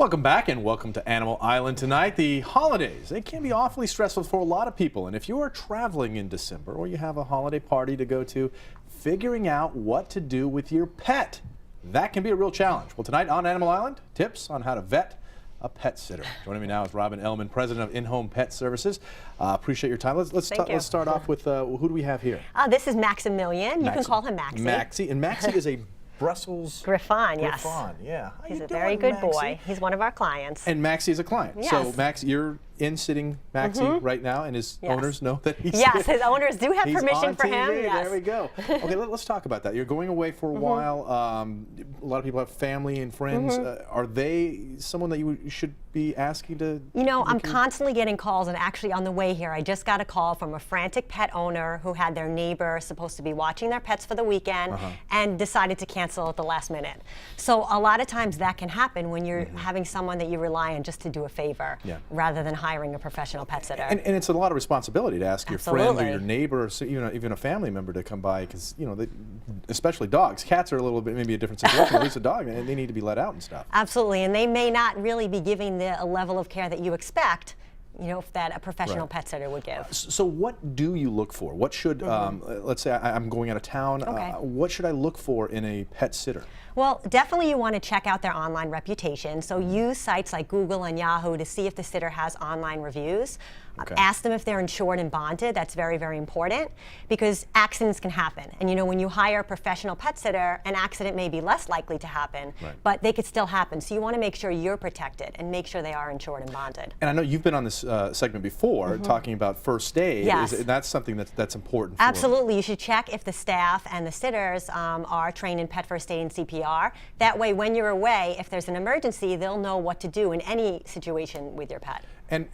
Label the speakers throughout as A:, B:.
A: Welcome back and welcome to Animal Island tonight. The holidays, they can be awfully stressful for a lot of people. And if you are traveling in December or you have a holiday party to go to, figuring out what to do with your pet, that can be a real challenge. Well, tonight on Animal Island, tips on how to vet a pet sitter. Joining me now is Robin Ellman, president of In-Home Pet Services. Appreciate your time. Let's start off with who do we have here?
B: This is Maximilian. You can call him Maxie.
A: Maxie, and Maxie is a Brussels
B: Griffon, yes.
A: Griffon, yeah.
B: He's a very good boy. He's one of our clients.
A: And Maxie is a client.
B: Yes.
A: So Max, you're in-sitting Maxie right now, and his owners know that he's
B: Yes, his owners do have
A: he's
B: permission
A: on
B: for
A: TV.
B: him. Yes.
A: There we go. Okay, let's talk about that. You're going away for a while. A lot of people have family and friends. Are they someone that you should be asking to?
B: You know, I'm constantly getting calls, and actually on the way here, I just got a call from a frantic pet owner who had their neighbor supposed to be watching their pets for the weekend and decided to cancel at the last minute. So a lot of times that can happen when you're having someone that you rely on just to do a favor rather than hiring a professional pet sitter.
A: And it's a lot of responsibility to ask your friend or your neighbor, or even a family member to come by, because especially dogs. Cats are a little bit maybe a different situation. At least a dog, and they need to be let out and stuff.
B: Absolutely, and they may not really be giving a level of care that you expect, that a professional pet sitter would give.
A: So what do you look for? What should, let's say I'm going out of town, what should I look for in a pet sitter?
B: Well, definitely you want to check out their online reputation. So use sites like Google and Yahoo to see if the sitter has online reviews. Ask them if they're insured and bonded. That's very, very important, because accidents can happen. And when you hire a professional pet sitter, an accident may be less likely to happen, but they could still happen. So you want to make sure you're protected and make sure they are insured and bonded.
A: And I know you've been on this segment before talking about first aid.
B: Yes.
A: That's something that's important.
B: Absolutely. You should check if the staff and the sitters are trained in Pet First Aid and CPR. That way, when you're away, if there's an emergency, they'll know what to do in any situation with your pet.
A: And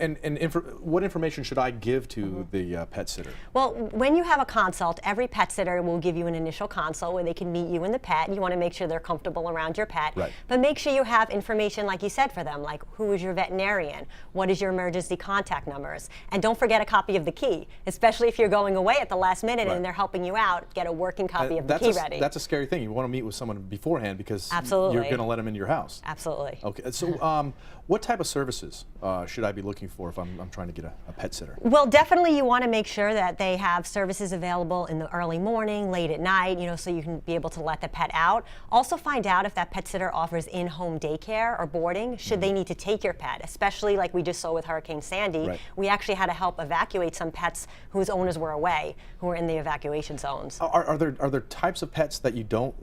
A: what information should I give to the pet sitter?
B: Well, when you have a consult, every pet sitter will give you an initial consult where they can meet you and the pet. You want to make sure they're comfortable around your pet. But make sure you have information, like you said, for them, like who is your veterinarian, what is your emergency contact numbers, and don't forget a copy of the key, especially if you're going away at the last minute and they're helping you out. Get a working copy of the key ready.
A: That's a scary thing. You want to meet with someone beforehand, because
B: you're
A: going to let them into your house.
B: Absolutely.
A: Okay. So what type of services should I be looking for if I'm trying to get a pet sitter?
B: Well, definitely you want to make sure that they have services available in the early morning, late at night, so you can be able to let the pet out. Also find out if that pet sitter offers in-home daycare or boarding, should they need to take your pet, especially like we just saw with Hurricane Sandy. We actually had to help evacuate some pets whose owners were away, who were in the evacuation zones.
A: Are there types of pets that you don't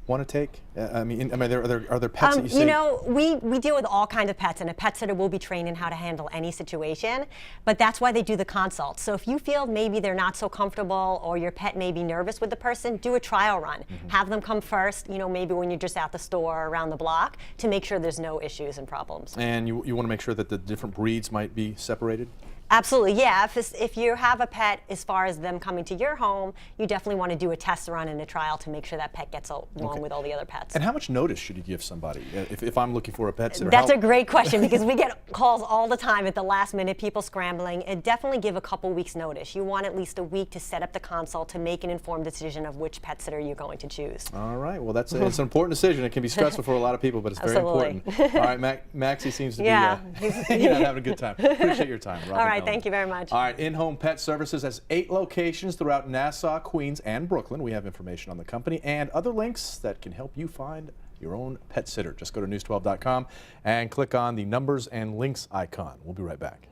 A: want to take? Are there pets that you say?
B: We deal with all kinds of pets, and a pet sitter will be trained in how to handle any situation, but that's why they do the consult. So if you feel maybe they're not so comfortable or your pet may be nervous with the person, do a trial run. Have them come first, maybe when you're just at the store or around the block, to make sure there's no issues and problems.
A: And you want to make sure that the different breeds might be separated?
B: Absolutely, yeah. If you have a pet, as far as them coming to your home, you definitely want to do a test run and a trial to make sure that pet gets along with all the other pets.
A: And how much notice should you give somebody if I'm looking for a pet sitter?
B: That's a great question, because we get calls all the time at the last minute, people scrambling. And definitely give a couple weeks notice. You want at least a week to set up the consult to make an informed decision of which pet sitter you're going to choose. All
A: right, well it's an important decision. It can be stressful for a lot of people, but it's very important. All right, Maxie seems to be having a good time. Appreciate your time, Robin.
B: All right, thank you very much.
A: All right, In-Home Pet Services has 8 locations throughout Nassau, Queens, and Brooklyn. We have information on the company and other links that can help you find your own pet sitter. Just go to news12.com and click on the numbers and links icon. We'll be right back.